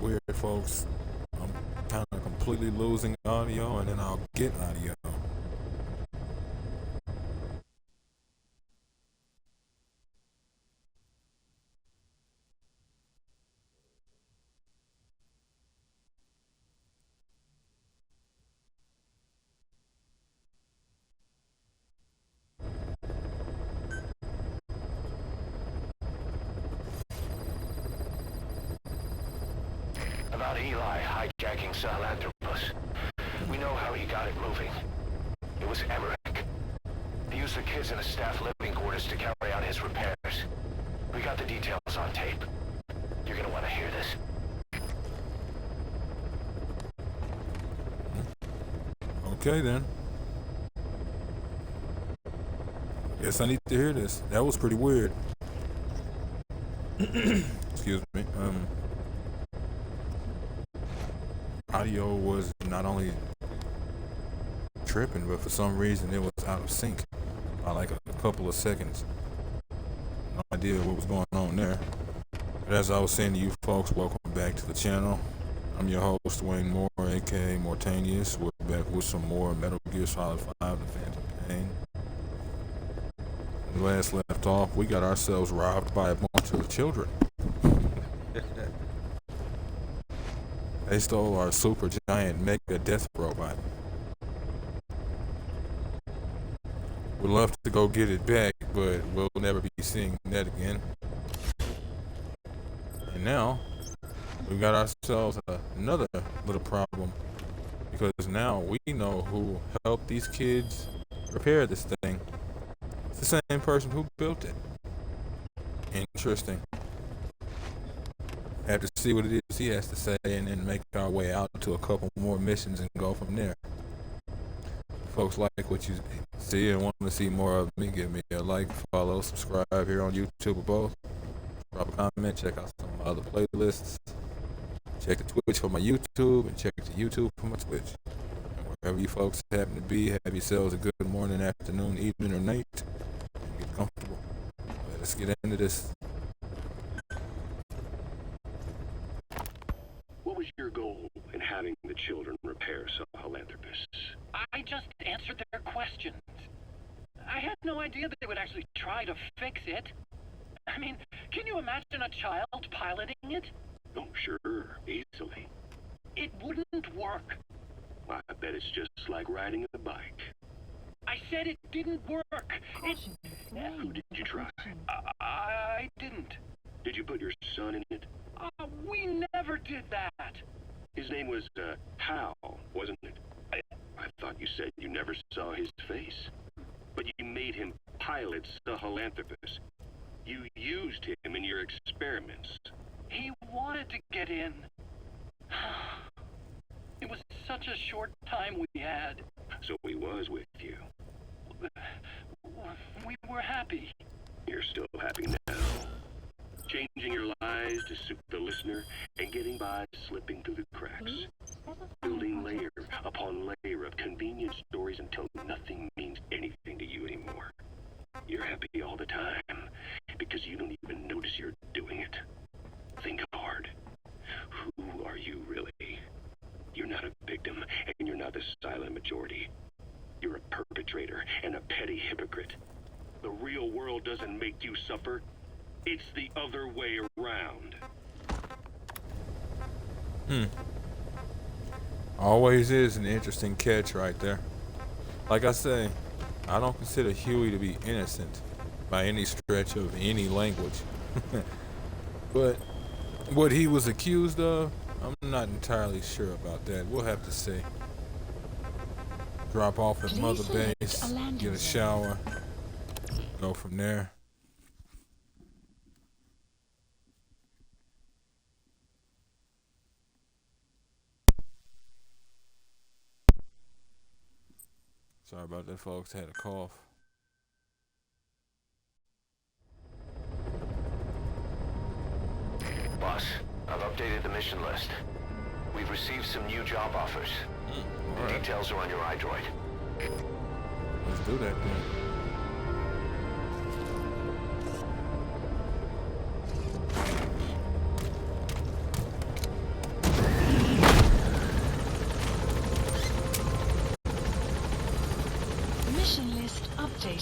weird, folks. I'm kind of completely losing audio, and then I'll get audio. About Eli hijacking Sahelanthropus. We know how he got it moving. It was Emmerich. He used the kids in the staff living quarters to carry out his repairs. We got the details on tape. You're gonna want to hear this. Okay, then. Guess I need to hear this. That was pretty weird. Excuse me. Audio was not only tripping, but for some reason it was out of sync by like a couple of seconds. No idea what was going on there. But as I was saying to you folks, welcome back to the channel. I'm your host, Wayne Moore, aka Mortanius. We're back with some more Metal Gear Solid 5, The Phantom Pain. When we last left off, we got ourselves robbed by a bunch of children. They stole our super giant mega death robot. We'd love to go get it back, but we'll never be seeing that again. And now, we've got ourselves another little problem, because now we know who helped these kids repair this thing. It's the same person who built it. Interesting. Have to see what it is he has to say, and then make our way out to a couple more missions and go from there. If folks like what you see and want to see more of me, give me a like, follow, subscribe here on YouTube or both. Drop a comment, check out some of my other playlists. Check the Twitch for my YouTube, and check the YouTube for my Twitch. And wherever you folks happen to be, have yourselves a good morning, afternoon, evening, or night. Get comfortable. Let's get into this. What was your goal in having the children repair Sahelanthropus? I just answered their questions. I had no idea that they would actually try to fix it. I mean, can you imagine a child piloting it? Oh, sure, easily. It wouldn't work. I bet it's just like riding a bike. I said it didn't work. Who did you try? I didn't. Did you put your son in it? We never did that. His name was, Hal, wasn't it? I thought you said you never saw his face. But you made him pilot Sahelanthropus. You used him in your experiments. He wanted to get in. It was such a short time we had. So he was with you. We were happy. You're still happy now. Changing your lies to suit the listener and getting by slipping through the cracks. Building layer upon layer of convenient stories until nothing means anything to you anymore. You're happy all the time because you don't even notice you're doing it. Think hard. Who are you really? You're not a victim, and you're not the silent majority. You're a perpetrator and a petty hypocrite. The real world doesn't make you suffer. It's the other way around. Always is an interesting catch right there. Like I say, I don't consider Huey to be innocent by any stretch of any language. But what he was accused of, I'm not entirely sure about that. We'll have to see. Drop off at Mother Base, get a shower, go from there. Sorry about that, folks. Had a cough. Boss, I've updated the mission list. We've received some new job offers. The Alright, details are on your iDroid. let's do that then.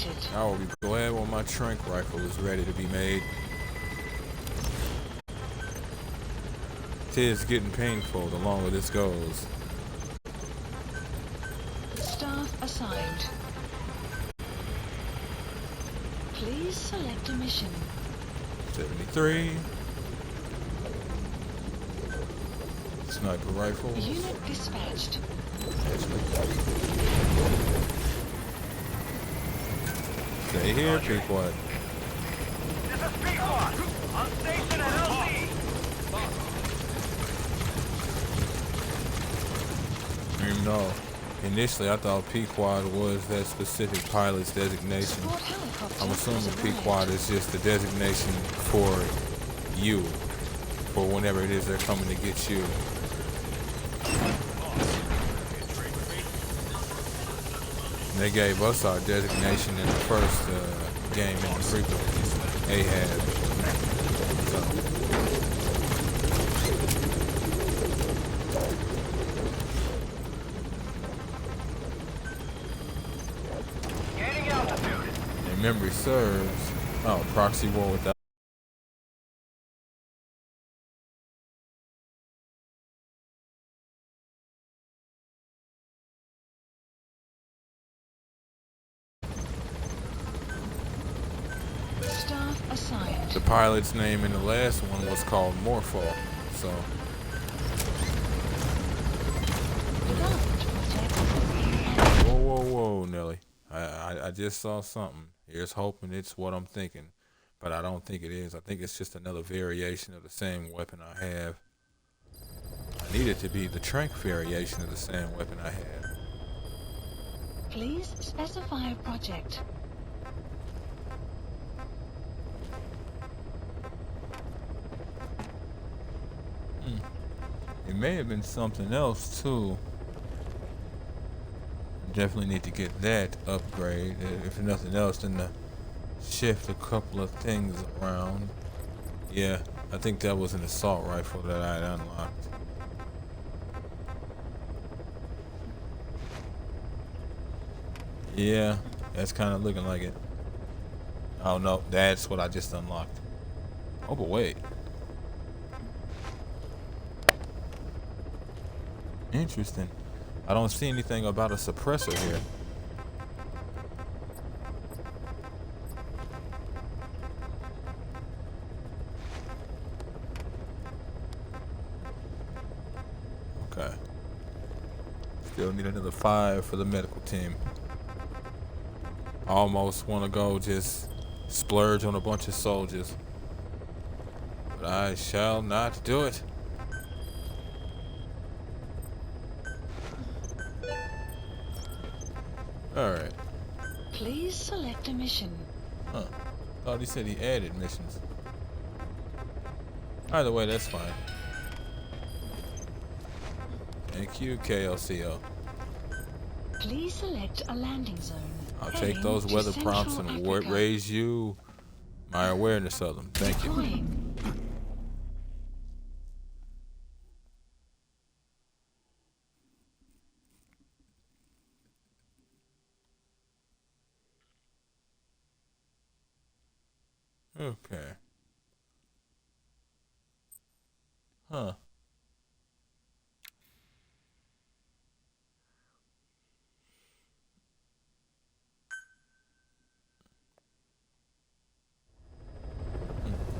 completed. I will be glad when my trank rifle is ready to be made. Tis getting painful the longer this goes. Staff assigned. Please select a mission. 73. Sniper rifle. Unit dispatched. Stay here, Pequod. This is Pequod. On station at LZ. Even though initially I thought Pequod was that specific pilot's designation. Support helicopter I'm assuming has arrived. Pequod is just the designation for you, for whenever it is they're coming to get you. And they gave us our designation in the first game in the prequel, Ahab. Gaining altitude. And memory serves. Oh, proxy war without. Staff assigned. The pilot's name in the last one was called Morpho, so Development project. whoa, Nelly. I just saw something. Here's hoping it's what I'm thinking, but I don't think it is. I think it's just another variation of the same weapon I have. I need it to be the trank variation of the same weapon I have. Please specify a project. It may have been something else too. Definitely need to get that upgrade. If nothing else, then to shift a couple of things around. Yeah, I think that was an assault rifle that I had unlocked. Yeah, that's kind of looking like it. Oh no, that's what I just unlocked. Oh, but wait. Interesting. I don't see anything about a suppressor here. Okay. Still need another 5 for the medical team. Almost want to go just splurge on a bunch of soldiers. But I shall not do it. Alright. Please select a mission. Huh. Thought he said he added missions. Either way, that's fine. Thank you, KLCO. Please select a landing zone. I'll take Heading those to weather Central prompts and Africa. raise you my awareness of them. Thank you. Deploying. Okay. Huh.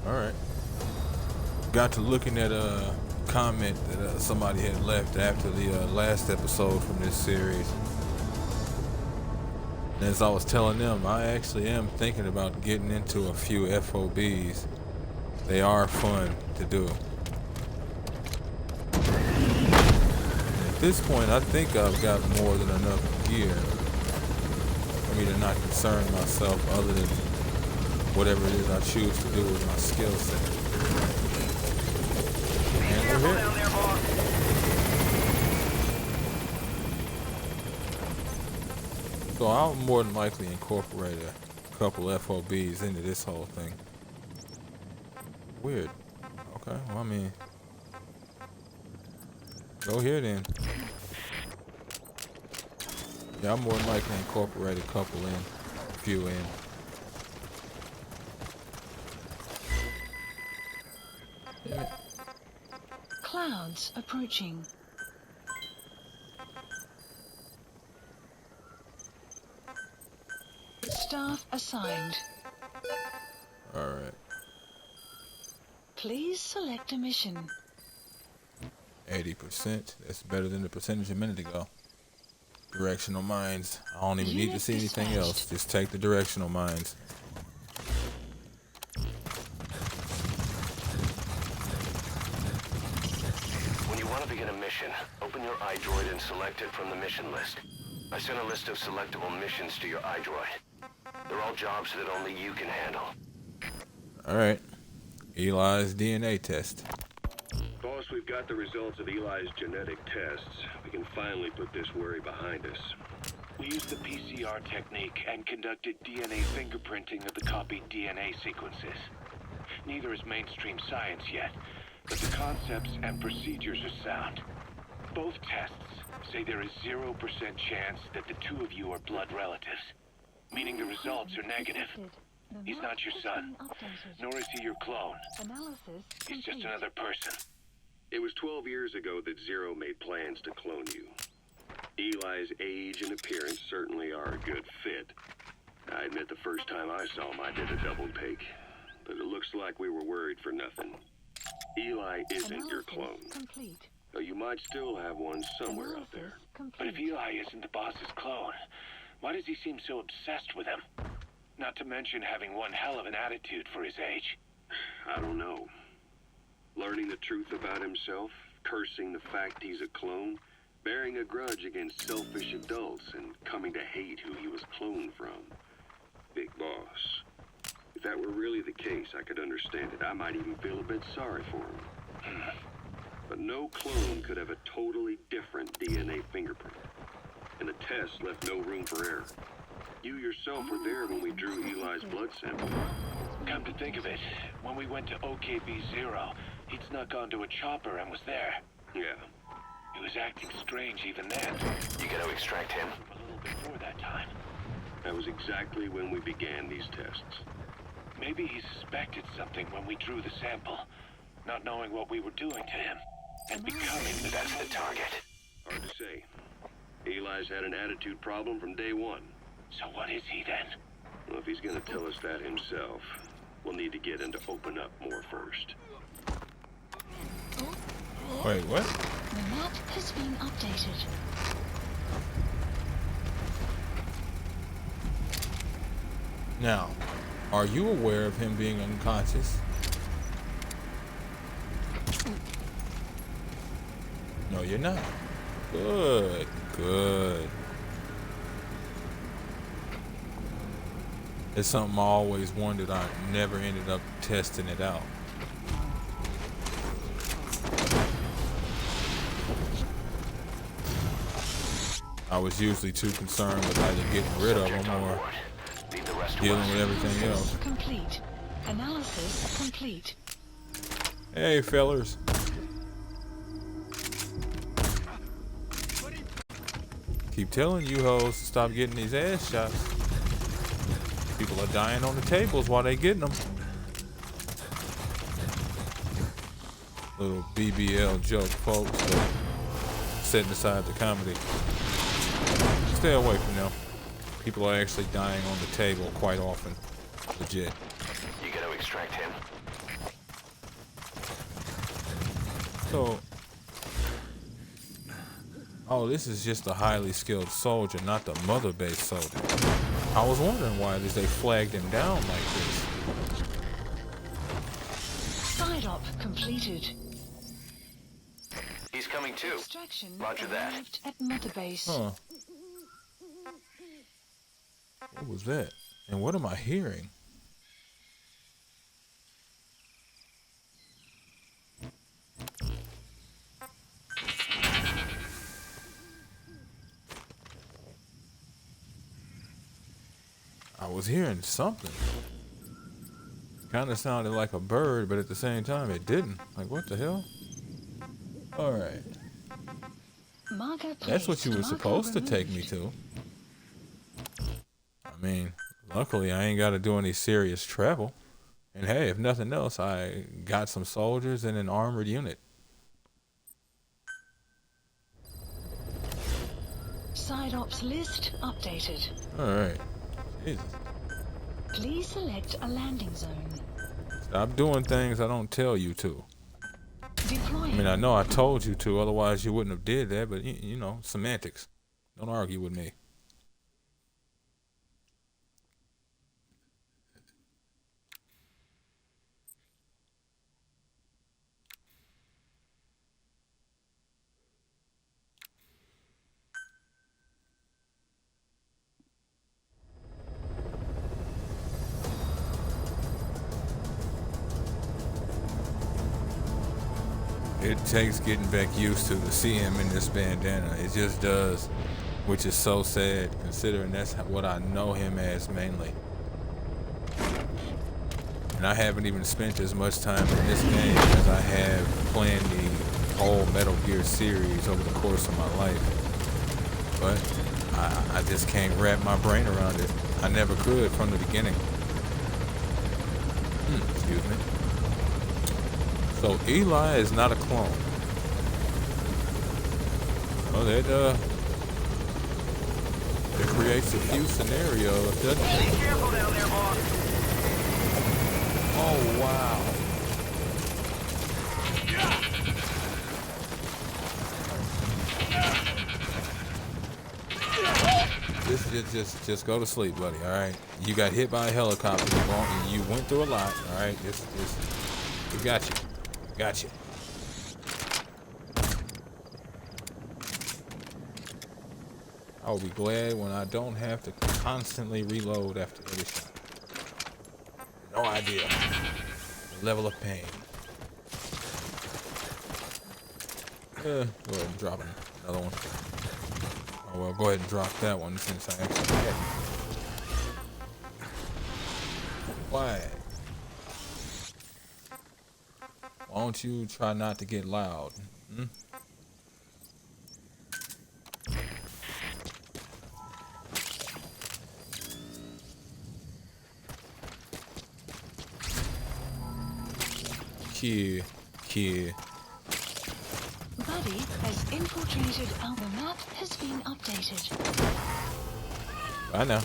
All right. Got to looking at a comment that somebody had left after the last episode from this series. And as I was telling them, I actually am thinking about getting into a few FOBs. They are fun to do. And at this point, I think I've got more than enough gear for me to not concern myself other than whatever it is I choose to do with my skill set. And we're here. So I'll more than likely incorporate a couple FOBs into this whole thing. Weird. Okay, well, I mean, go here then. Yeah, I'll more than likely incorporate a couple in few in. Clouds approaching. Staff assigned. Alright. Please select a mission. 80%. That's better than the percentage a minute ago. Directional mines. I don't even need to Unit see anything dispatched. else. Just take the directional mines. When you want to begin a mission, open your iDroid and select it from the mission list. I sent a list of selectable missions to your iDroid. They're all jobs that only you can handle. Alright. Eli's DNA test. Boss, we've got the results of Eli's genetic tests. We can finally put this worry behind us. We used the PCR technique and conducted DNA fingerprinting of the copied DNA sequences. Neither is mainstream science yet, but the concepts and procedures are sound. Both tests say there is 0% chance that the two of you are blood relatives, meaning the results are negative. He's not your son, nor is he your clone. He's just another person. It was 12 years ago that Zero made plans to clone you. Eli's age and appearance certainly are a good fit. I admit the first time I saw him, I did a double take. But it looks like we were worried for nothing. Eli isn't your clone. Though you might still have one somewhere out there. But if Eli isn't the boss's clone, why does he seem so obsessed with him? Not to mention having one hell of an attitude for his age. I don't know. Learning the truth about himself, cursing the fact he's a clone, bearing a grudge against selfish adults, and coming to hate who he was cloned from. Big boss. If that were really the case, I could understand it. I might even feel a bit sorry for him. But no clone could have a totally different DNA fingerprint. And the test left no room for error. You yourself were there when we drew Eli's blood sample. Come to think of it, when we went to OKB-0, he'd snuck onto a chopper and was there. Yeah. He was acting strange even then. You gotta extract him? A little before that time. That was exactly when we began these tests. Maybe he suspected something when we drew the sample, not knowing what we were doing to him, and becoming the... That's the target. Hard to say. Eli's had an attitude problem from day one. So what is he then? Well, if he's gonna tell us that himself, we'll need to get him to open up more first. Wait, what? The map has been updated. Now, are you aware of him being unconscious? No, you're not. Good, good. It's something I always wondered. I never ended up testing it out. I was usually too concerned with either getting rid of them or dealing with everything else. Complete. Analysis complete. Hey, fellers. Keep telling you hoes to stop getting these ass shots. People are dying on the tables while they getting them. Little BBL joke, folks, but setting aside the comedy. Stay away from them. People are actually dying on the table quite often. Legit. You gotta extract him. So, oh, this is just a highly skilled soldier, not the mother-based soldier. I was wondering why they flagged him down like this. Side op completed. He's coming too. Extraction Roger that. arrived at mother base. Huh. What was that? And what am I hearing? I was hearing something. Kind of sounded like a bird, but at the same time it didn't. Like, what the hell? Alright. Marker That's what placed. you were Marker supposed to take me removed. to. I mean, as Luckily, I ain't got to do any serious travel. And hey, if nothing else, I got some soldiers and an armored unit. Side ops list updated. Alright. Jesus. Please select a landing zone. Stop doing things I don't tell you to. Deploying. I mean, I know I told you to, otherwise you wouldn't have did that, but you know, semantics. Don't argue with me. It takes getting back used to see him in this bandana. It just does, which is so sad considering that's what I know him as mainly. And I haven't even spent as much time in this game as I have playing the whole Metal Gear series over the course of my life. But I just can't wrap my brain around it. I never could from the beginning. Excuse me. So Eli is not a clone. Well, that creates a few scenarios, doesn't it? Be careful down there, boss. Oh wow. Just go to sleep, buddy. All right. You got hit by a helicopter. You went through a lot. All right. We got you. Got you. I will be glad when I don't have to constantly reload after every shot. No idea. The level of pain. Go ahead and drop another one. Oh well, go ahead and drop that one since I actually had it. Why? Why don't you try not to get loud? Kid. Buddy has infiltrated. Our map has been updated. I know.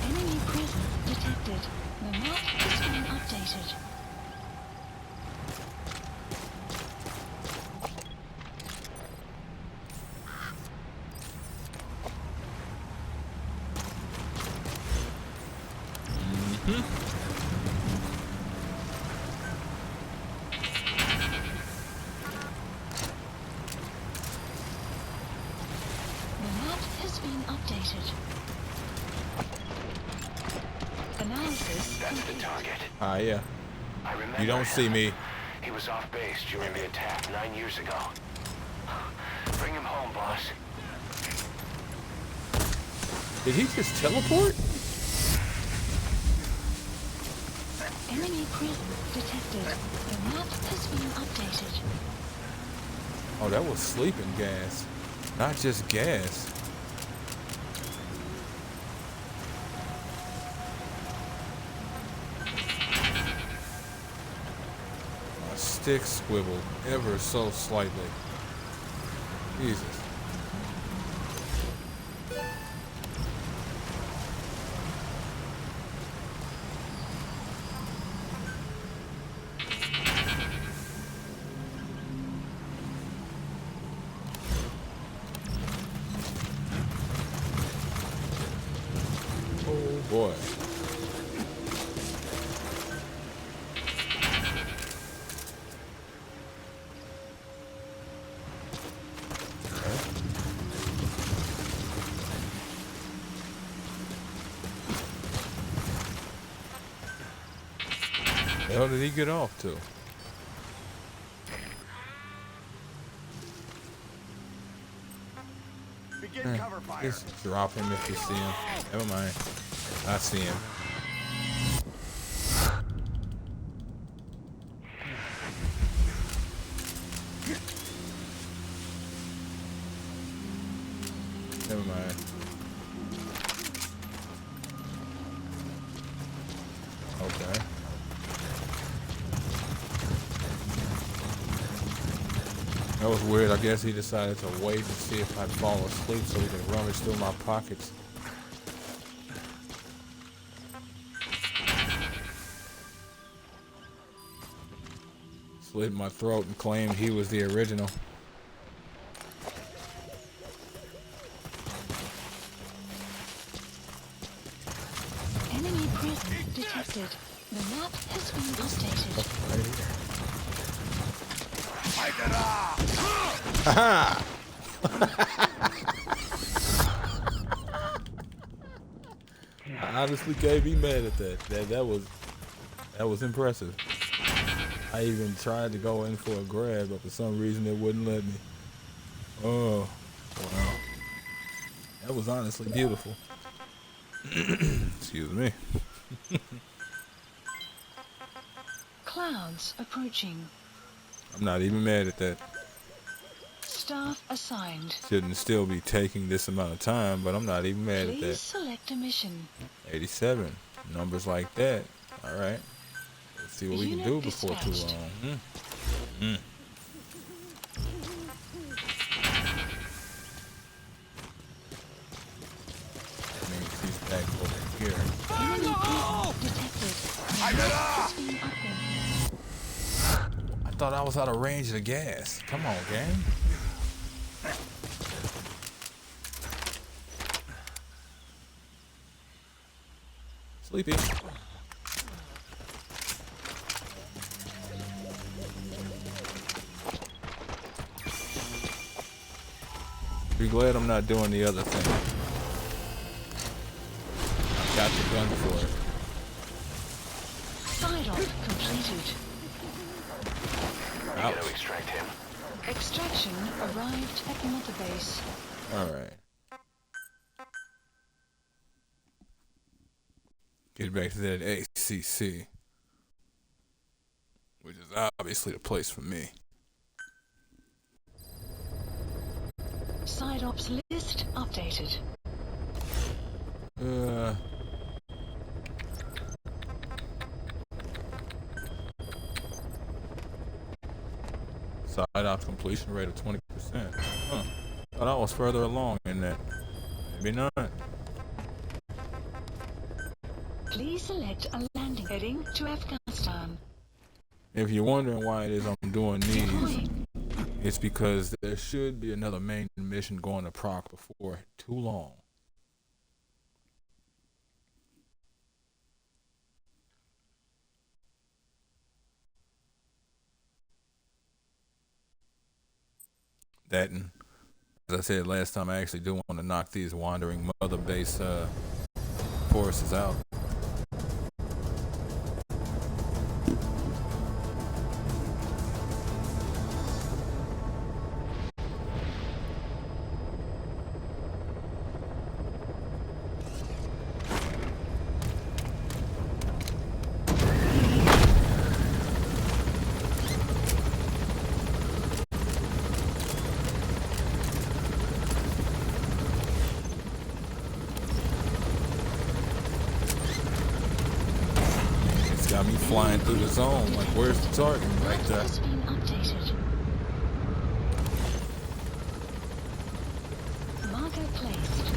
Enemy presence detected. The map has been updated. The map has been updated. Analysis. That's the target. Ah, yeah. I remember You don't see him. me. He was off base during the attack 9 years ago. Bring him home, boss. Did he just teleport? Enemy presence detected. The map has been updated. Oh, that was sleeping gas. Not just gas. My stick swiveled ever so slightly. Jesus. Oh boy. The hell did he get off to? Begin cover fire. Just drop him if you see him. Never mind. I see him. Never mind. Okay. That was weird. I guess he decided to wait and see if I'd fall asleep so he could rummage through my pockets. Slit my throat and claimed he was the original. Enemy presence detected. The map has been updated. Right here. I honestly can't be mad at that. That was impressive. I even tried to go in for a grab, but for some reason it wouldn't let me. Oh, wow. That was honestly beautiful. Excuse me. Clouds approaching. I'm not even mad at that. Staff assigned. Shouldn't still be taking this amount of time, but I'm not even mad at Please that. select a mission. 87. Numbers like that. All right. Let's see what we can do Unit before too dispatched. long. I mean, she's back over here. Enemy presence detected. The map has been updated. I thought I was out of range of the gas. Come on, gang. Sleepy. Be glad I'm not doing the other thing. I got the gun for it. Side op completed. You gotta extract him. Extraction arrived at Mother Base. Alright. Get back to that ACC. Which is obviously the place for me. Side ops list updated. Side ops completion rate of 20%. Huh. Thought I was further along in that. Maybe not. Please select a landing heading to Afghanistan. If you're wondering why it is I'm doing these, Deploying. it's because there should be another main mission going to proc before too long. That, and as I said last time, I actually do want to knock these wandering mother base forces out. Got me flying through the zone. Like, where's the target? Right Map there. has been updated. Marker placed.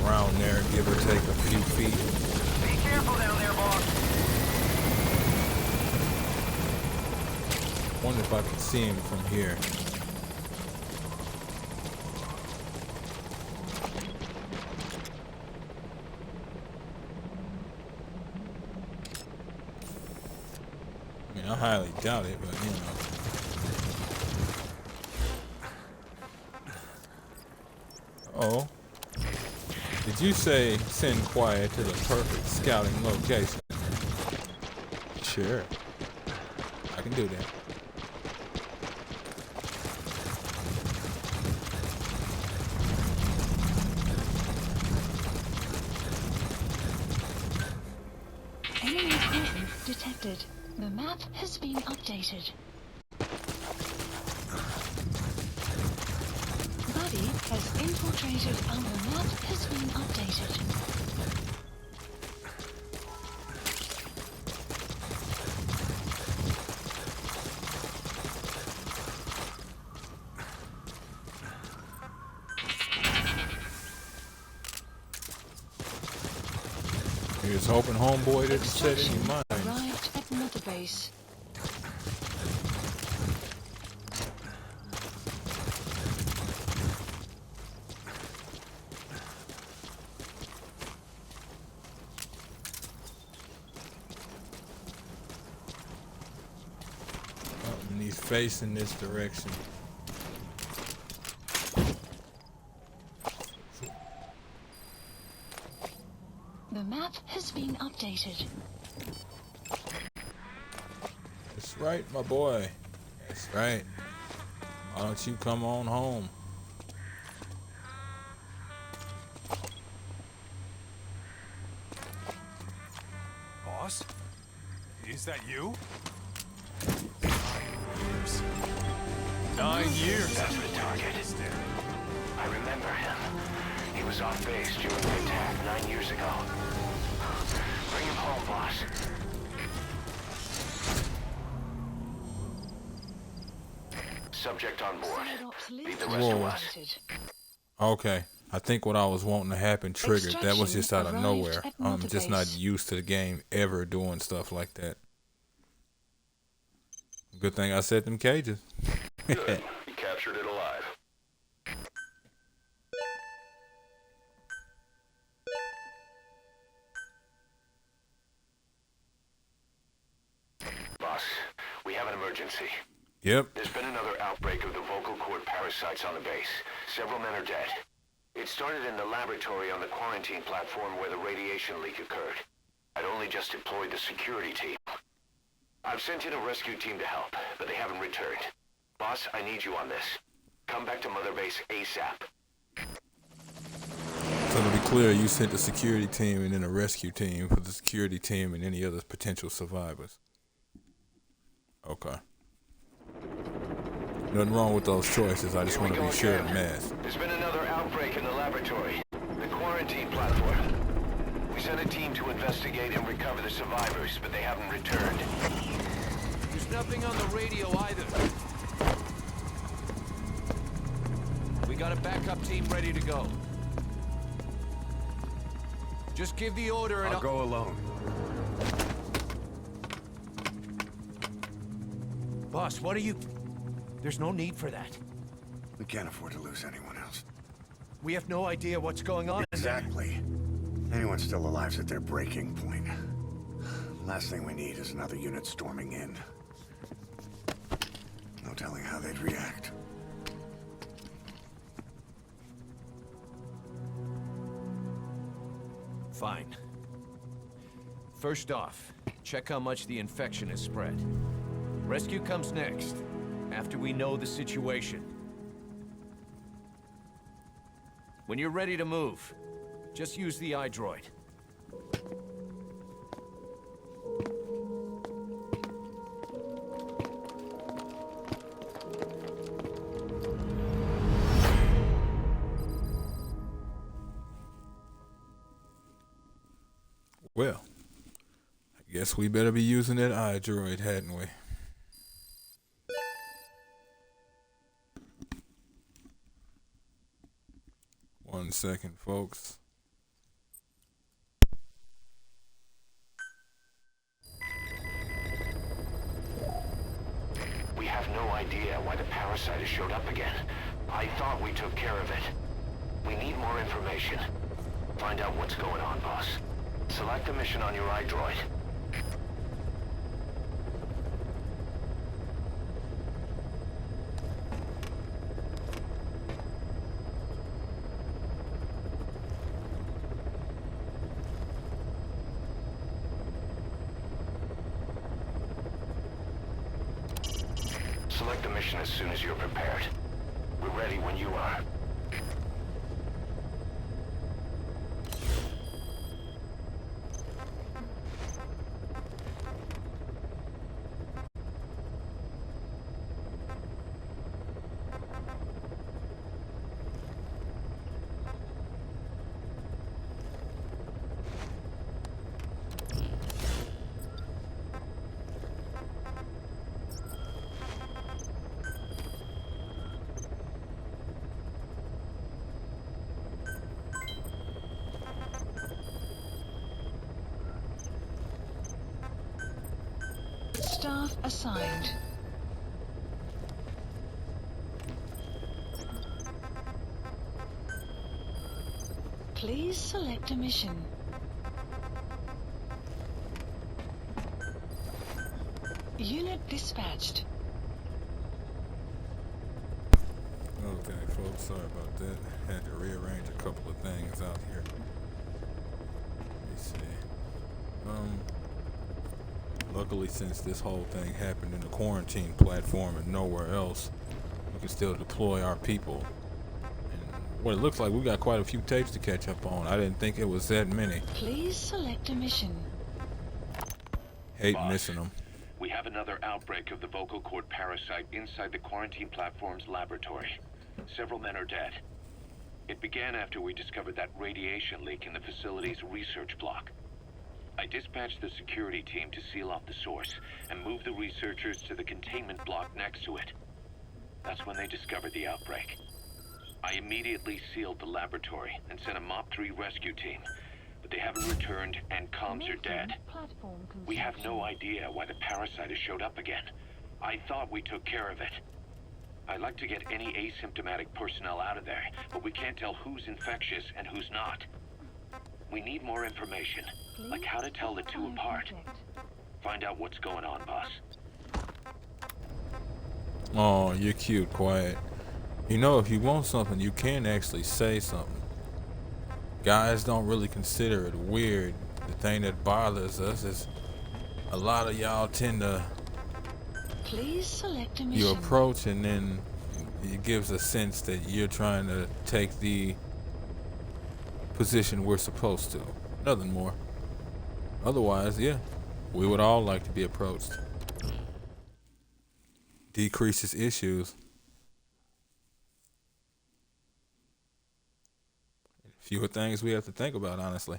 Around there, give or take a few feet. Be careful down there, boss. Wonder if I can see him from here. I mean, I highly doubt it, but you know. Oh. Did you say send Quiet to the perfect scouting location? Sure. I can do that. Enemy presence detected. The map has been updated. Buddy has infiltrated our map has been updated. Here's hoping homeboy didn't set any Extraction mines. arrived at Mother Base. And he's facing this direction. The map has been updated. That's right, my boy. That's right. Why don't you come on home? Boss? Is that you? 9 years. That's the target. I remember him. He was off base during the attack 9 years ago. Bring him home, boss. Subject on board. Leave the rest to us. Okay. I think what I was wanting to happen triggered. That was just out of Extraction nowhere. arrived at I'm Mother just not Base. used to the game ever doing stuff like that. Good thing I set them cages. Good. He captured it alive. Boss, we have an emergency. Yep. There's been another outbreak of the vocal cord parasites on the base. Several men are dead. It started in the laboratory on the quarantine platform where the radiation leak occurred. I'd only just deployed the security team. I've sent in a rescue team to help, but they haven't returned. Boss, I need you on this. Come back to Mother Base ASAP. So to be clear, you sent a security team and then a rescue team for the security team and any other potential survivors. Okay. Nothing wrong with those choices. I just Here we want to go be sure to again. mask. There's been another outbreak in the laboratory. The quarantine platform. We sent a team to investigate and recover the survivors, but they haven't returned. There's nothing on the radio either. We got a backup team ready to go. Just give the order and I'll go alone. Boss, what are you... There's no need for that. We can't afford to lose anyone else. We have no idea what's going on. Exactly. Anyone still alive's at their breaking point. Last thing we need is another unit storming in. No telling how they'd react. Fine. First off, check how much the infection has spread. Rescue comes next, after we know the situation. When you're ready to move, just use the iDroid. Well, I guess we better be using that iDroid, hadn't we? One second, folks. We have no idea why the parasite has showed up again. I thought we took care of it. We need more information. Find out what's going on, boss. Select the mission on your iDroid. Select the mission as soon as you're prepared. We're ready when you are. staff assigned. Please select a mission. Unit dispatched. Okay, folks, sorry about that. Had to rearrange a couple of things out here. Let me see. Luckily, since this whole thing happened in the quarantine platform and nowhere else, we can still deploy our people. And what it looks like, we got quite a few tapes to catch up on. I didn't think it was that many. Please select a mission. Hate Boss, missing them. we have another outbreak of the vocal cord parasite inside the quarantine platform's laboratory. Several men are dead. It began after we discovered that radiation leak in the facility's research block. I dispatched the security team to seal off the source and move the researchers to the containment block next to it. That's when they discovered the outbreak. I immediately sealed the laboratory and sent a MOP-3 rescue team, but they haven't returned and comms are dead. We have no idea why the parasite has showed up again. I thought we took care of it. I'd like to get any asymptomatic personnel out of there, but we can't tell who's infectious and who's not. We need more information, like how to tell the two apart. Find out what's going on, boss. Oh, you're cute, Quiet. You know, if you want something, you can actually say something. Guys don't really consider it weird. The thing that bothers us is a lot of y'all tend to... Please select a mission. You approach and then it gives a sense that you're trying to take the position we're supposed to. Nothing more. Otherwise, yeah, we would all like to be approached. Decreases issues. Fewer things we have to think about, honestly.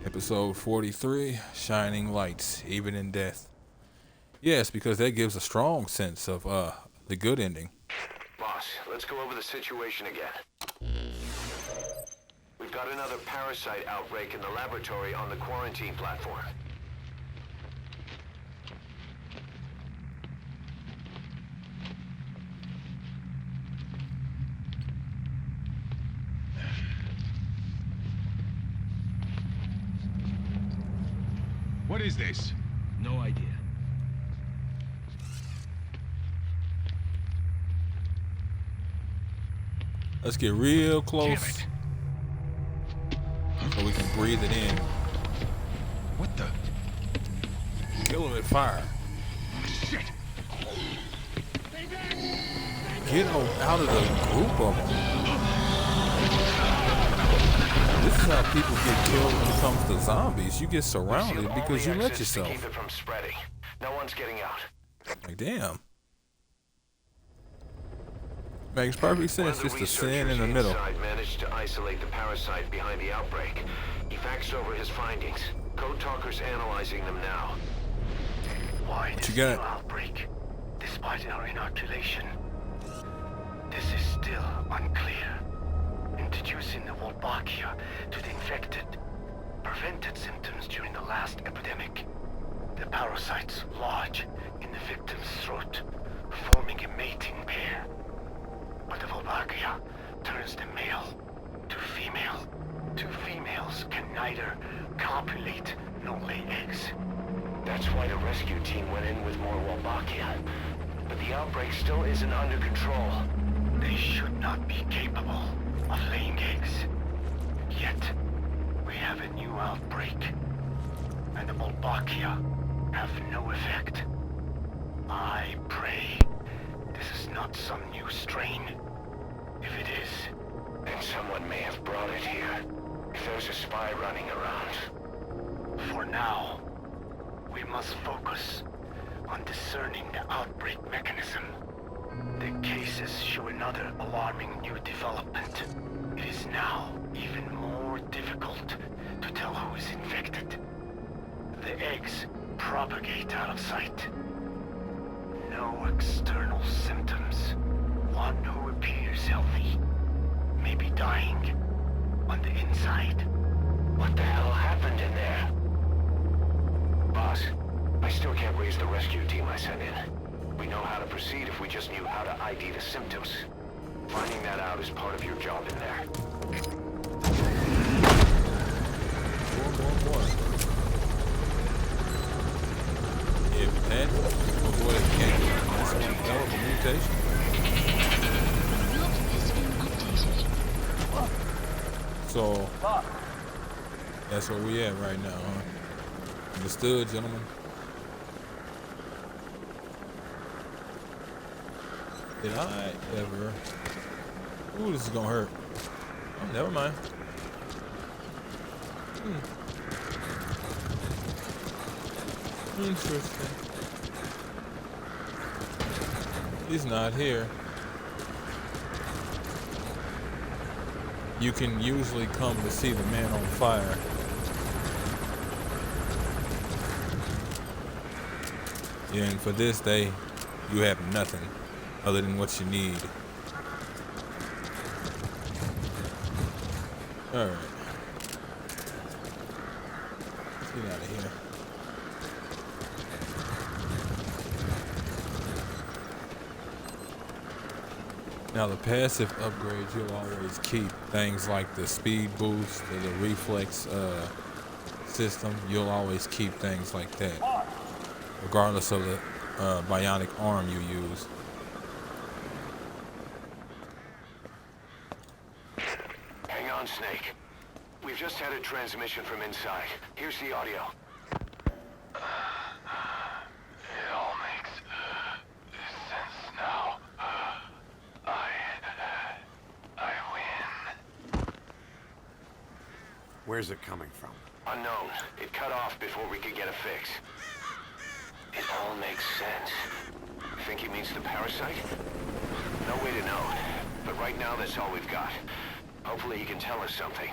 Episode 43, Shining Lights, Even in Death. Yes, because that gives a strong sense of the good ending. Boss, let's go over the situation again. We've got another parasite outbreak in the laboratory on the quarantine platform. What is this? No idea. Let's get real close so we can breathe it in. What the? Kill him with fire. Shit! Get out of the group of them. This is how people get killed when it comes to zombies. You get surrounded because you let yourself. Keep it from spreading. No one's getting out. Like, damn. Makes perfect sense just to stand in the middle. Managed to isolate the parasite behind the outbreak. He faxed over his findings. Code Talker's analyzing them now. Why What this you got? new outbreak, despite our inoculation? This is still unclear. Introducing the Wolbachia to the infected prevented symptoms during the last epidemic. The parasites lodge in the victim's throat, forming a mating pair. But the Wolbachia turns the male to female. Two females can neither copulate nor lay eggs. That's why the rescue team went in with more Wolbachia. But the outbreak still isn't under control. They should not be capable of laying eggs. Yet, we have a new outbreak. And the Wolbachia have no effect. I pray this is not some new strain. If it is, then someone may have brought it here. If there's a spy running around. For now, we must focus on discerning the outbreak mechanism. The cases show another alarming new development. It is now even more difficult to tell who is infected. The eggs propagate out of sight. No external symptoms. One who appears healthy may be dying on the inside. What the hell happened in there? Boss, I still can't raise the rescue team I sent in. We know how to proceed if we just knew how to ID the symptoms. Finding that out is part of your job in there. More. If that avoid cancer, that's a hell of a mutation. Map has been updated. So that's where we at right now, huh? Understood, gentlemen. Did I ever? Ooh, this is gonna hurt. Oh, never mind. Interesting. He's not here. You can usually come to see the man on fire. And for this day, you have nothing other than what you need. Alright. Let's get out of here. Now the passive upgrades you'll always keep. Things like the speed boost or the reflex system, you'll always keep things like that. Regardless of the bionic arm you use. Hang on, Snake. We've just had a transmission from inside. Here's the audio. It all makes sense now. I win. Where's it coming from? Unknown. It cut off before we could get a fix. It all makes sense. Think he means the parasite? No way to know. But right now, that's all we've got. Hopefully he can tell us something.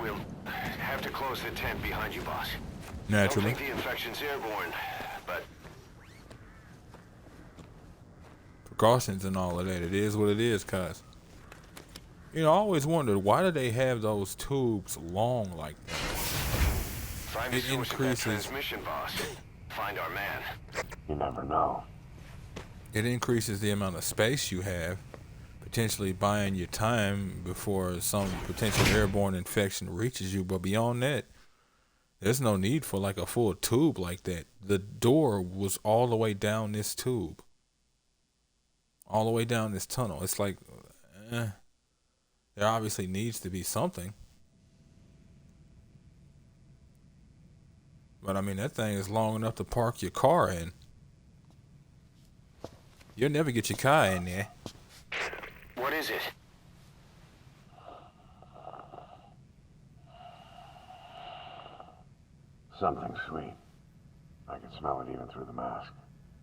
We'll have to close the tent behind you, boss. Naturally. Don't think the infection's airborne, but Precautions and all of that. It is what it is, cuz. You know, I always wondered, why do they have those tubes long like that? find the It source of that increases. transmission, boss. Find our man. You never know. It increases the amount of space you have, potentially buying your time before some potential airborne infection reaches you. But beyond that, there's no need for like a full tube like that. The door was all the way down this tube. All the way down this tunnel. It's like, there obviously needs to be something. But I mean, that thing is long enough to park your car in. You'll never get your car in there. What is it? Something sweet. I can smell it even through the mask.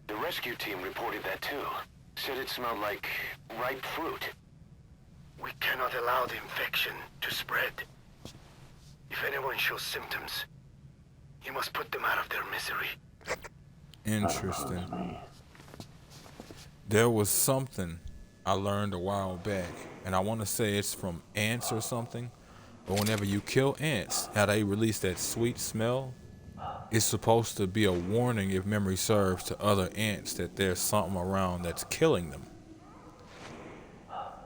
The rescue team reported that too. Said it smelled like ripe fruit. We cannot allow the infection to spread. If anyone shows symptoms, you must put them out of their misery. Interesting. There was something I learned a while back, and I want to say it's from ants or something, but whenever you kill ants, how they release that sweet smell, it's supposed to be a warning, if memory serves, to other ants that there's something around that's killing them.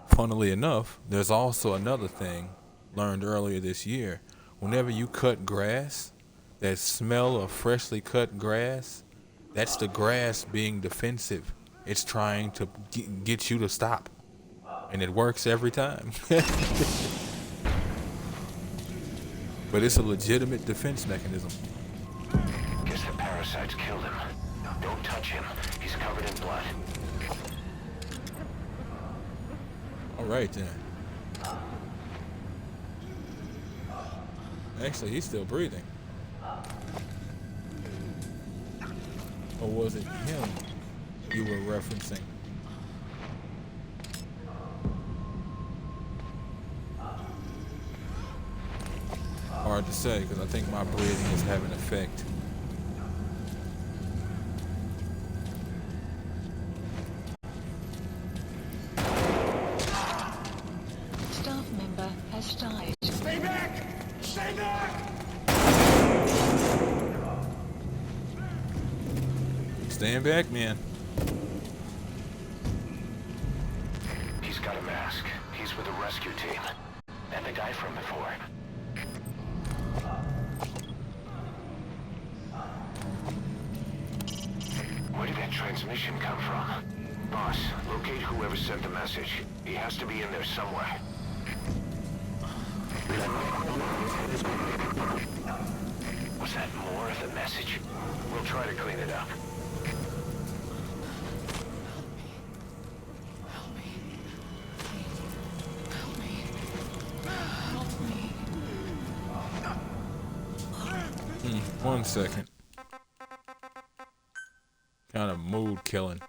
Funnily enough, there's also another thing learned earlier this year. Whenever you cut grass, that smell of freshly cut grass, that's the grass being defensive. It's trying to get you to stop. And it works every time. But it's a legitimate defense mechanism. Guess the parasites killed him. Don't touch him. He's covered in blood. All right then. Actually, he's still breathing. Or was it him you were referencing? Hard to say, because I think my breathing is having an effect. Staff member has died. Stand back, man. He's got a mask. He's with the rescue team. And the guy from before. Where did that transmission come from? Boss, locate whoever sent the message. He has to be in there somewhere. Was that more of the message? We'll try to clean it up. One second. Kind of mood killing.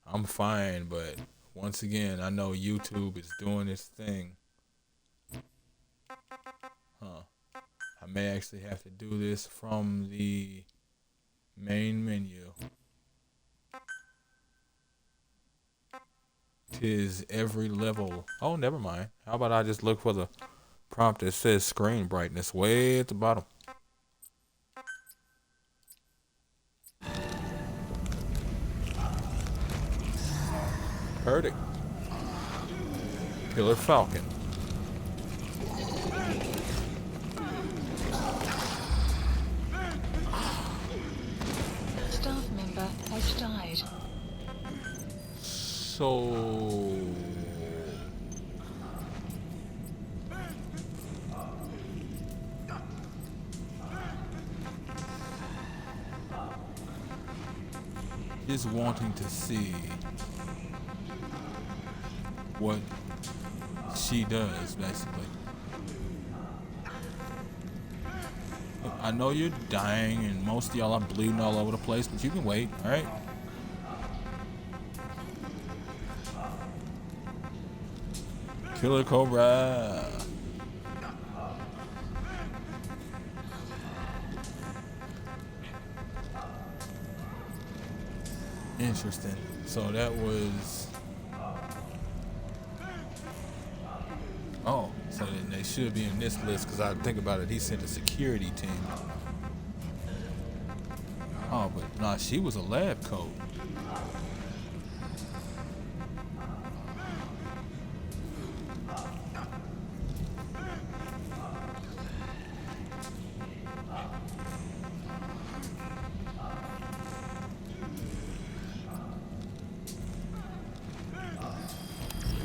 I'm fine, but once again, I know YouTube is doing its thing. I may actually have to do this from the main menu. 'Tis every level. Oh, never mind. How about I just look for the prompt that says screen brightness way at the bottom. Heard it. Killer Falcon. Staff member has died. So... is wanting to see what she does, basically. Look, I know you're dying and most of y'all are bleeding all over the place, but you can wait, alright? Killer Cobra. Interesting. So that was... Oh, so then they should be in this list because I think about it, he sent a security team. Oh, but nah, she was a lab coat.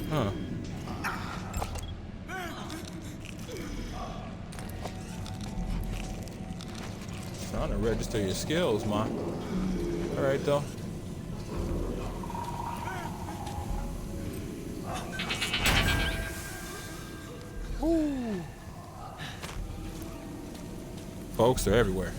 Huh. Trying to register your skills, ma. Alright though. Ooh. Folks, they're everywhere.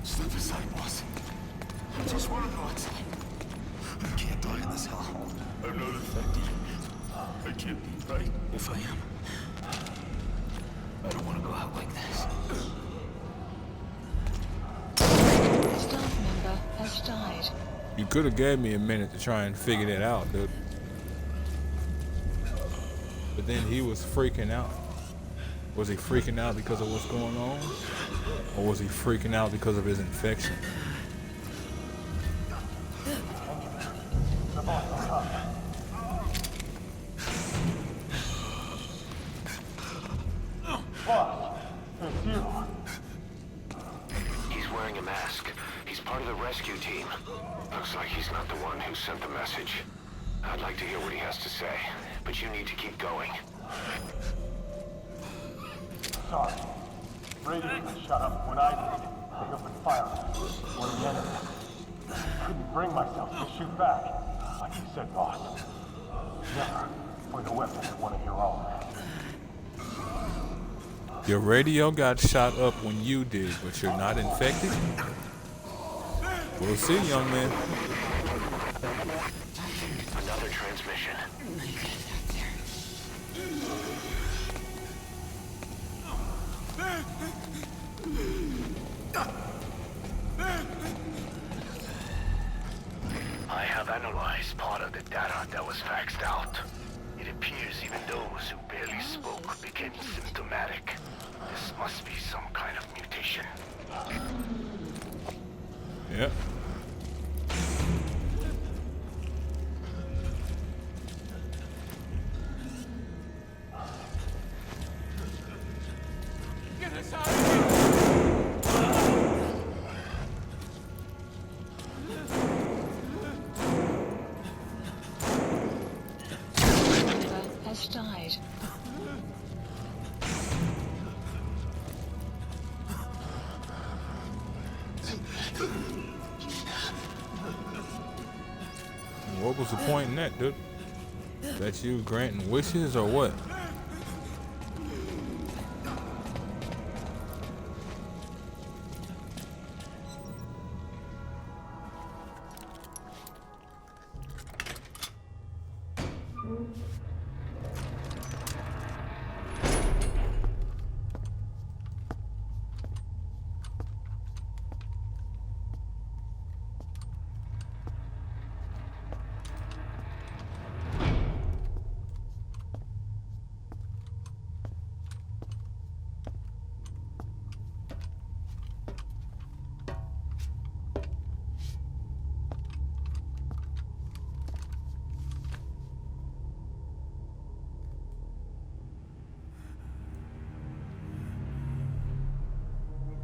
Step aside, boss. I just want to go outside. I can't die in this hell. I'm not infected. I can't be right if I am. I don't want to go out like this. Staff member has died. You could have gave me a minute to try and figure that out, dude. But then he was freaking out. Was he freaking out because of what's going on? Or was he freaking out because of his infection? He's wearing a mask. He's part of the rescue team. Looks like he's not the one who sent the message. I'd like to hear what he has to say, but you need to keep going. Sorry. Radio was shut up when I did. They opened fire on the enemy. Couldn't bring myself to shoot back. Like you said, boss. Never point a weapon at one of your own. Your radio got shot up when you did, but you're not infected? We'll see, young man. Another transmission. analyzed part of the data that was faxed out. It appears even those who barely spoke became symptomatic. This must be some kind of mutation. Yep. Get us out of here! Has died. What was the point in that, dude? That you granting wishes or what?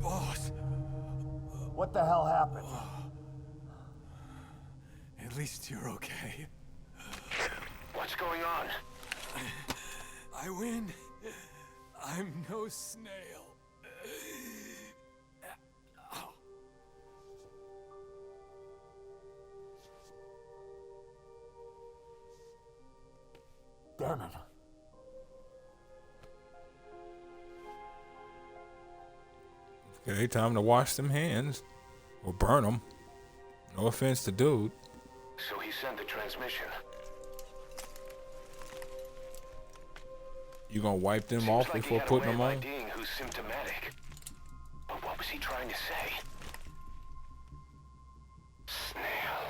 Boss, What the hell happened? at least you're okay. What's going on? I win. I'm no snail. Damn it. Okay, time to wash them hands. Or burn them. No offense to dude. So he sent the transmission. You gonna wipe them Seems off like he before had a putting way them of on? IDing who's symptomatic. But what was he trying to say? Snail.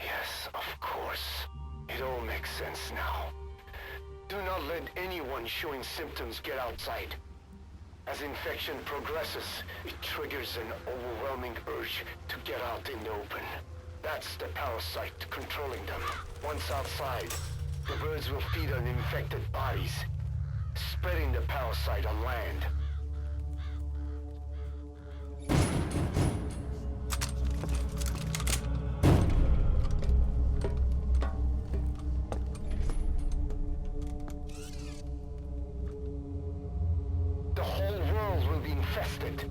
Yes, of course. It all makes sense now. Do not let anyone showing symptoms get outside. As infection progresses, it triggers an overwhelming urge to get out in the open. That's the parasite controlling them. Once outside, the birds will feed on infected bodies, spreading the parasite on land. The whole world will be infested.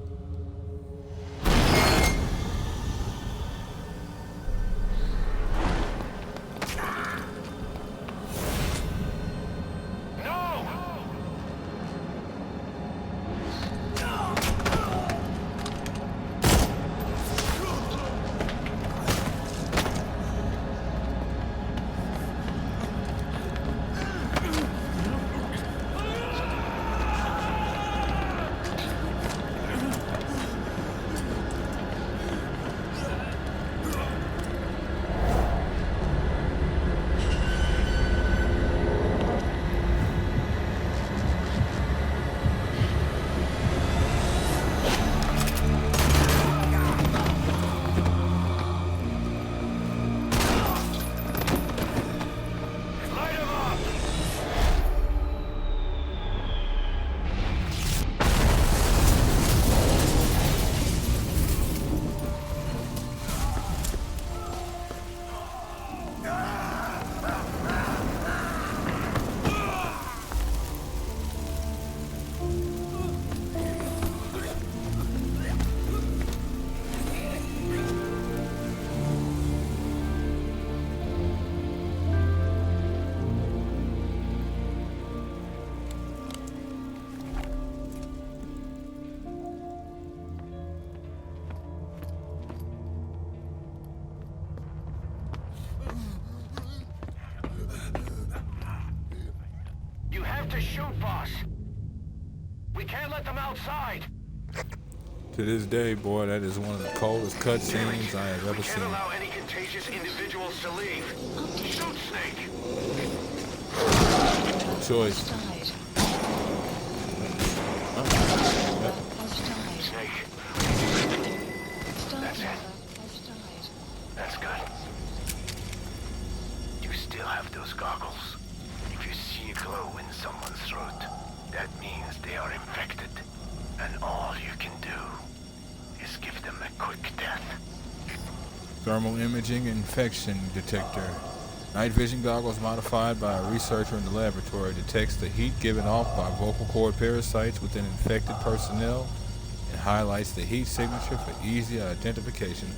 You have to shoot, boss. We can't let them outside. To this day, boy, that is one of the coldest cutscenes I have ever We can't seen. allow any contagious individuals to leave. Shoot, Snake! Choice. Died. Yep. Has died. Snake, Staff That's it. member has died. that's good. You still have those goggles. If you see a glow in someone's throat, that means they are infected. And all you can do is give them a quick death. Thermal imaging infection detector. Night vision goggles modified by a researcher in the laboratory detects the heat given off by vocal cord parasites within infected personnel and highlights the heat signature for easy identification.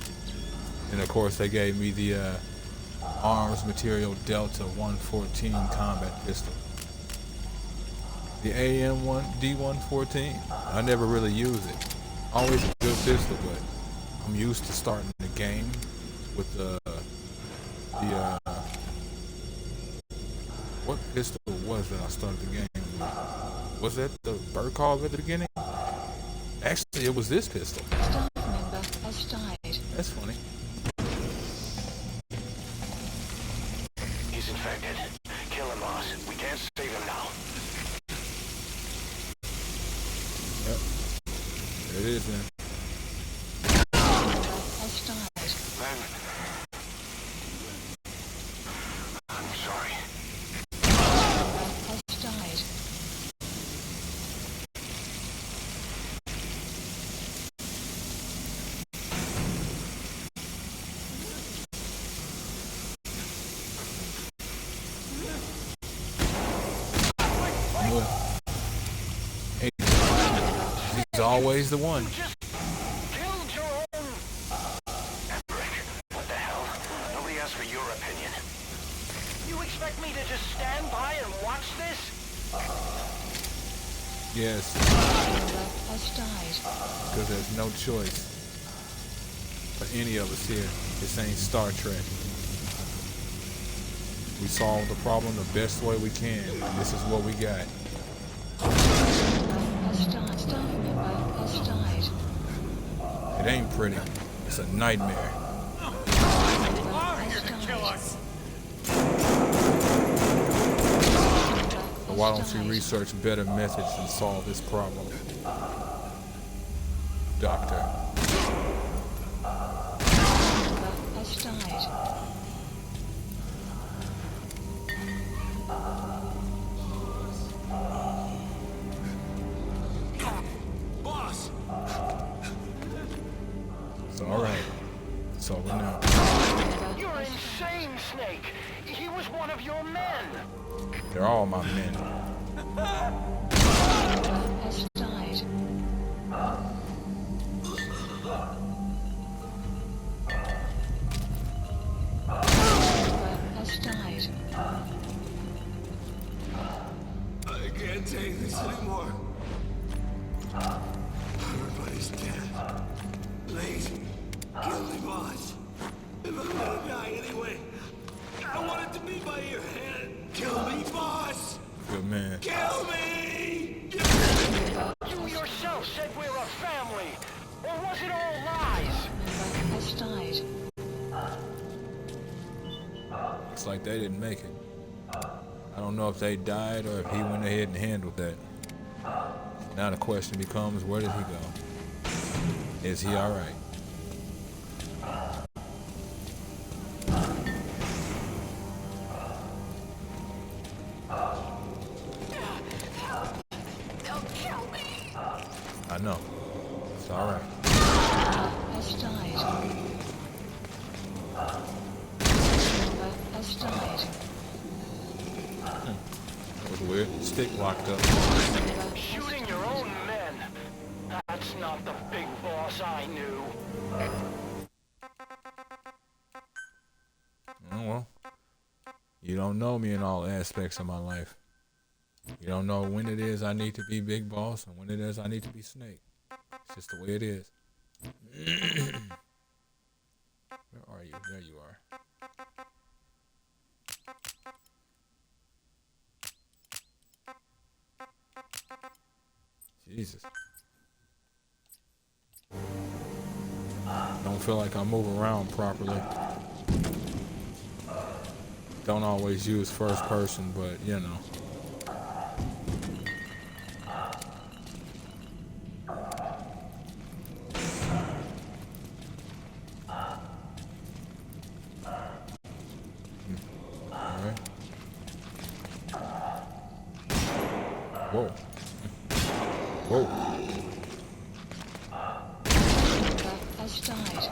And of course they gave me the Arms Material Delta 114 combat pistol. The AM-D114. I never really use it. Always a good pistol, but I'm used to starting the game with what pistol was that I started the game with? Was that the Burkov at the beginning? Actually, it was this pistol. Staff member has died. That's funny. He's infected. Kill him, boss. We can't save him now. Yep. There it is, man. Has died. Man. I'm sorry. Has died. What? Hey, he's always the one. Killed your own. Rick, what the hell? Nobody asked for your opinion. You expect me to just stand by and watch this? Yes, Member has died. because there's no choice for any of us here. This ain't Star Trek. We solve the problem the best way we can, and this is what we got. Has died. Staff member has died. It ain't pretty. It's a nightmare. Has died. But why don't you research better methods and solve this problem? Doctor. Member has died. Boss! It's alright. It's over now. You're insane, Snake. He was one of your men. They're all my men. Has died. Has died. I can't take this anymore. Everybody's dead. Please, kill me, boss. If I'm gonna die anyway, I want it to be by your hand. Kill me, boss! Good man. Kill me! You yourself said we're a family. Or was it all lies? Member has died. Looks like they didn't make it. I don't know if they died or if he went ahead and handled that. Now the question becomes, where did he go? Is he alright? I know. It's alright. Has died. Member has died. That was weird. Stick locked up. Member Shooting your own men. That's not the big boss I knew. Oh, well, you don't know me in all aspects of my life. You don't know when it is I need to be Big Boss and when it is I need to be Snake. It's just the way it is. Where are you? There you are. Jesus. Don't feel like I move around properly. Don't always use first person, but you know. Alright. Whoa. Whoa. Member has died.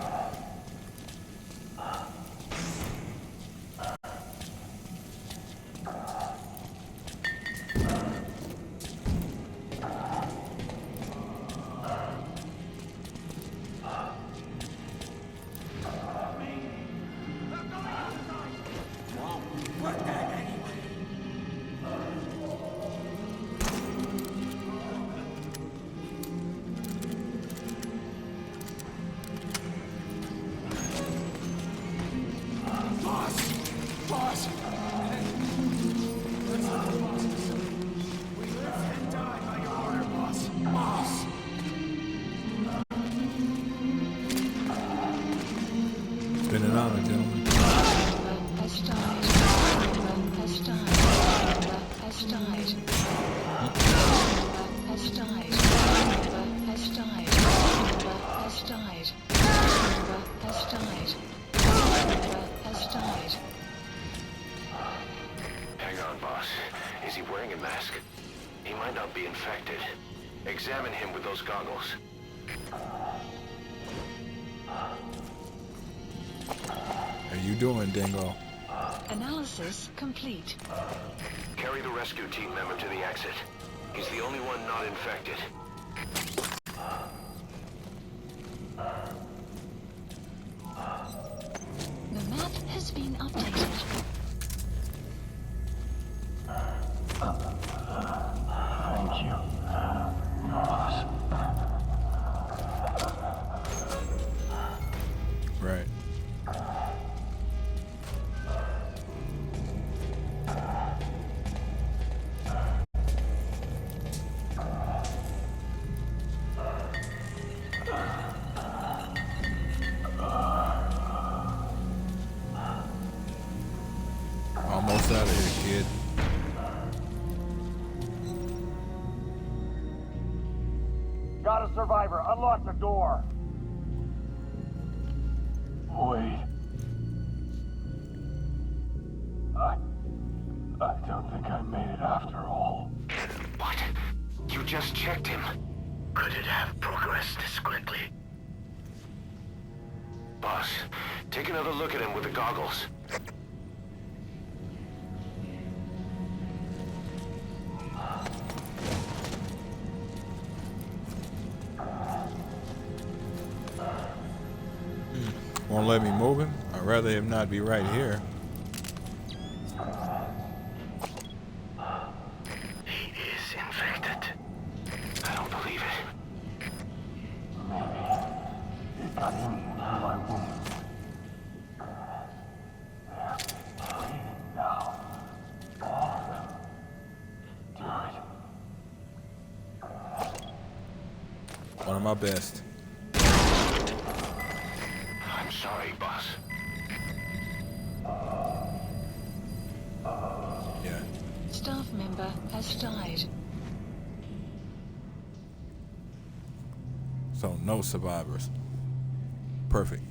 It's been an honor, gentlemen. Member has died. Member has died. Member has died. Member has died. Member has died. Member has died. Member has died. Member has died. Hang on, boss. Is he wearing a mask? He might not be infected. Examine him with those goggles. How you doing, Dingo? Analysis complete. Carry the rescue team member to the exit. He's the only one not infected. The map has been updated. Thank you, boss. Right. Almost out of here, kid. Got a survivor. Unlock the door. Wait. I don't think I made it after all. What? You just checked him. Could it have progressed this quickly? Boss, take another look at him with the goggles. Won't let me move him? I'd rather him not be right here. He is infected. I don't believe it. It got in through my wound. They're bleeding now. All of them. Do it. One of my best. I'm sorry, boss. Yeah. Staff member has died. So no survivors. Perfect.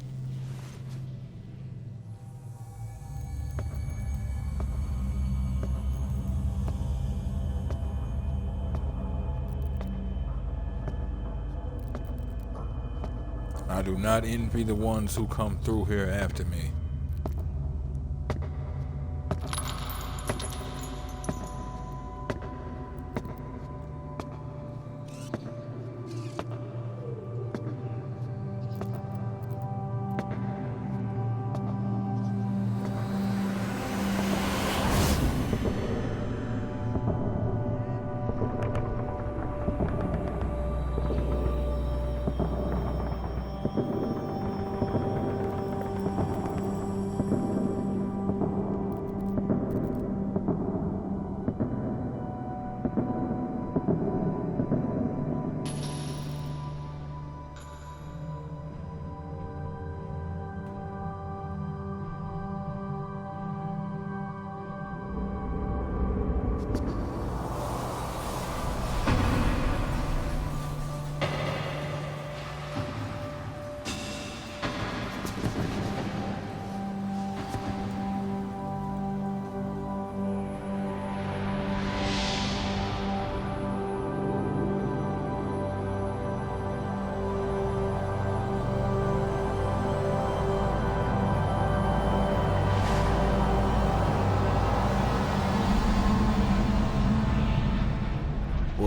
I do not envy the ones who come through here after me.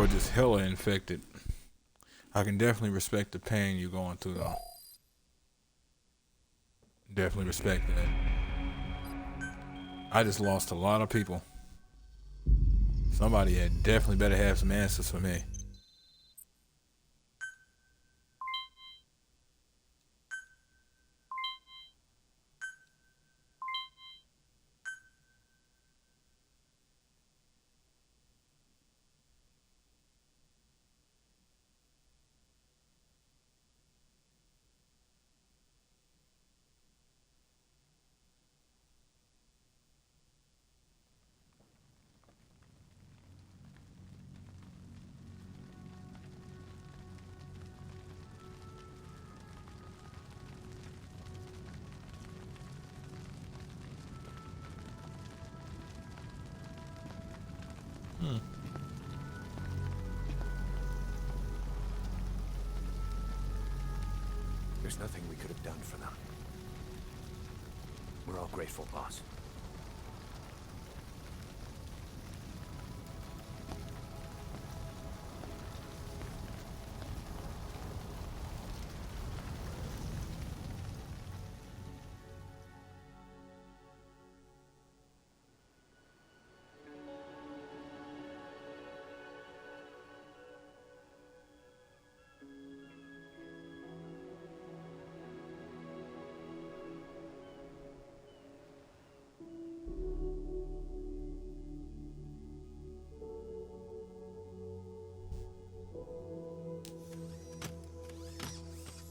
or just hella infected. I can definitely respect the pain you're going through, though. Definitely respect that. I just lost a lot of people. Somebody had definitely better have some answers for me. There's nothing we could have done for them. We're all grateful, boss.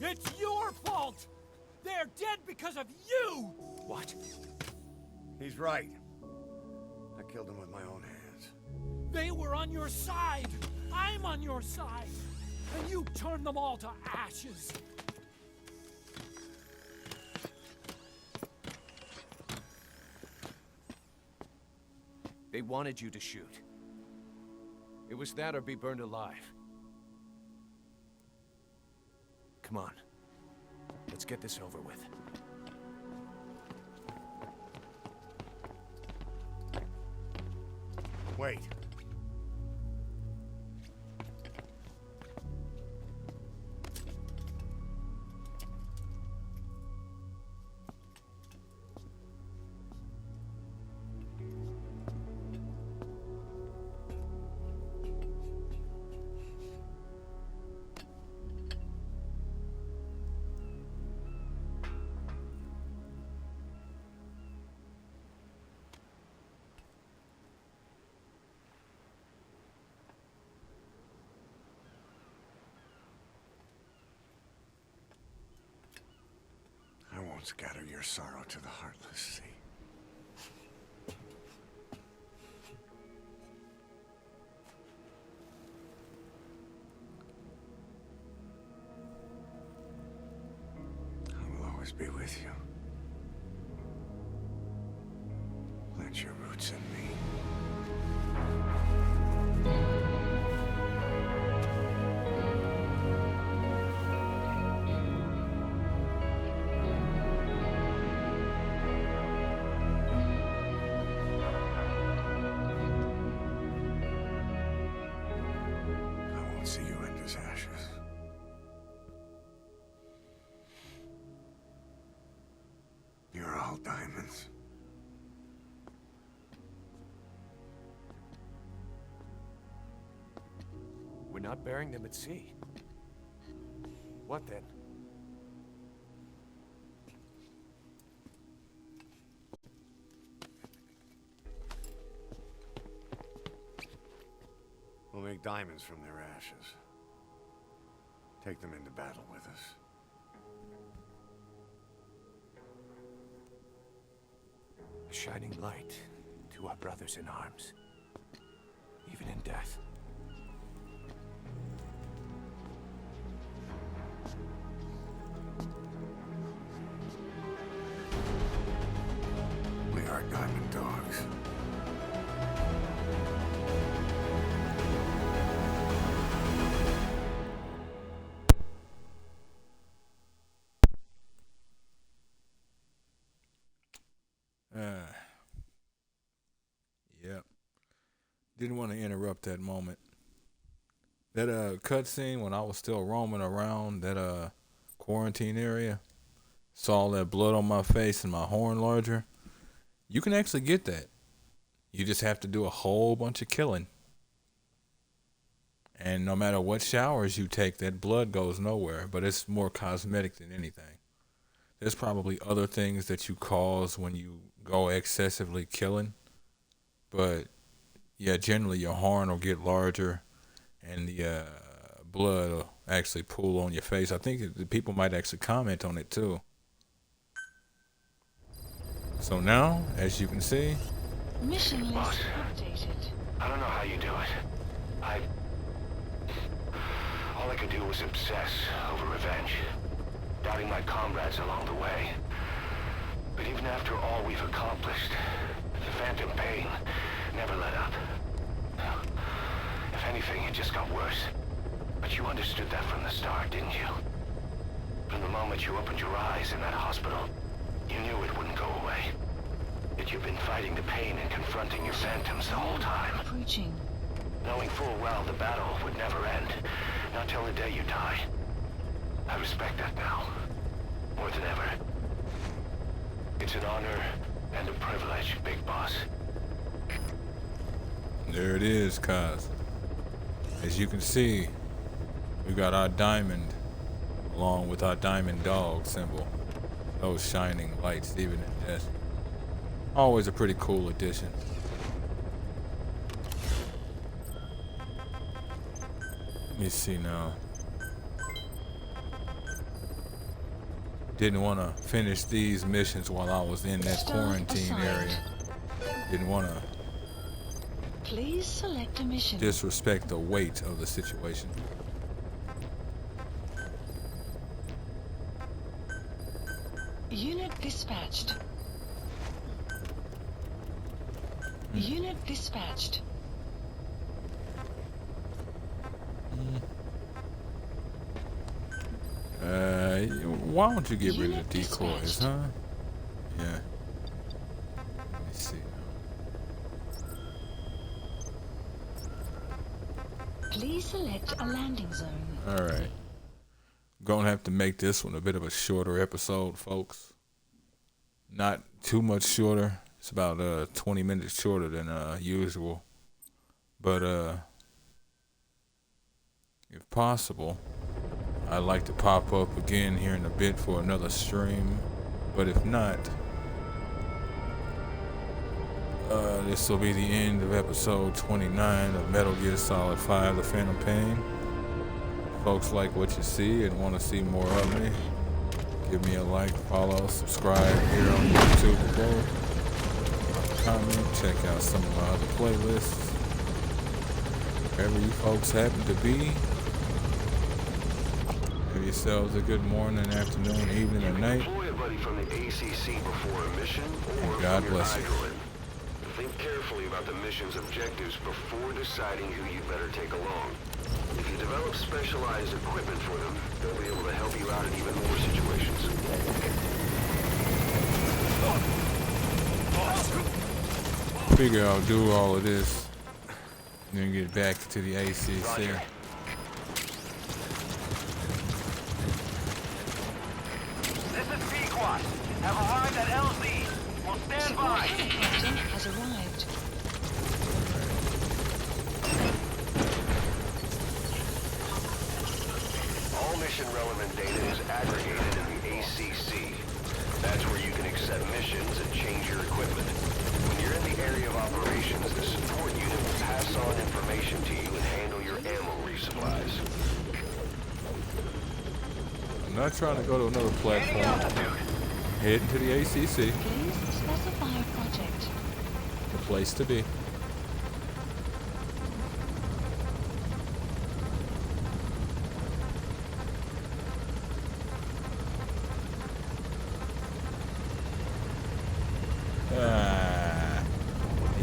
It's your fault! They're dead because of you! What? He's right. I killed him with my own hands. They were on your side! I'm on your side! And you turned them all to ashes! They wanted you to shoot. It was that or be burned alive. Come on. Let's get this over with. Wait. I won't scatter your sorrow to the heartless sea. I will always be with you. Plant your roots in me. I won't see you end as ashes. You're all diamonds. We're not burying them at sea. What then? We'll make diamonds from their ashes. Take them into battle with us. A shining light to our brothers in arms, even in death. We are diamond dogs. Yep. Didn't want to interrupt that moment. That cutscene when I was still roaming around that quarantine area, saw all that blood on my face and my horn larger. You can actually get that. You just have to do a whole bunch of killing. And no matter what showers you take, that blood goes nowhere, but it's more cosmetic than anything. There's probably other things that you cause when you go excessively killing, but yeah, generally your horn will get larger and the blood will actually pool on your face. I think the people might actually comment on it too. So now, as you can see, Mission list updated. I don't know how you do it. All I could do was obsess over revenge, doubting my comrades along the way. But even after all we've accomplished, the phantom pain never let up. If anything, it just got worse. But you understood that from the start, didn't you? From the moment you opened your eyes in that hospital, you knew it wouldn't go away. That you've been fighting the pain and confronting your phantoms the whole time. Approaching. Knowing full well the battle would never end, not till the day you die. I respect that now, more than ever. It's an honor and a privilege, Big Boss. there it is, Kaz. As you can see, we got our diamond along with our diamond dog symbol. Those shining lights, even in death. Always a pretty cool addition. Let me see now. Didn't want to finish these missions while I was in that quarantine area. Didn't want to Please select a mission. disrespect the weight of the situation. Unit dispatched. Unit dispatched. Why don't you get rid of the decoys, huh? Yeah. Let me see. Please select a landing zone. Alright. Gonna have to make this one a bit of a shorter episode, folks. Not too much shorter. It's about 20 minutes shorter than usual. But if possible, I'd like to pop up again here in a bit for another stream. But if not, this will be the end of episode 29 of Metal Gear Solid 5: The Phantom Pain. Folks like what you see and want to see more of me, give me a like, follow, subscribe here on YouTube below. Comment, check out some of my other playlists. Wherever you folks happen to be, have yourselves a good morning, afternoon, evening, or night. Deploy a buddy from the ACC before a mission, or And God from your bless you. idol. Think carefully about the mission's objectives before deciding who you better take along. If you develop specialized equipment for them, they'll be able to help you out in even more situations. Figure I'll do all of this and then get back to the ACC. Roger. This is Pequot. Have arrived at LZ. We'll stand Support by. helicopter has arrived. All mission-relevant data is aggregated in the ACC. That's where you can accept missions and change your equipment. When you're in the area of operations, the support unit will pass on information to you and handle your ammo resupplies. I'm not trying to go to another platform. Heading to the ACC, Please specify project. the place to be.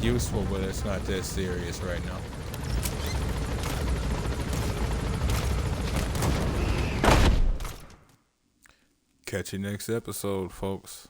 Useful, but it's not that serious right now. Catch you next episode, folks.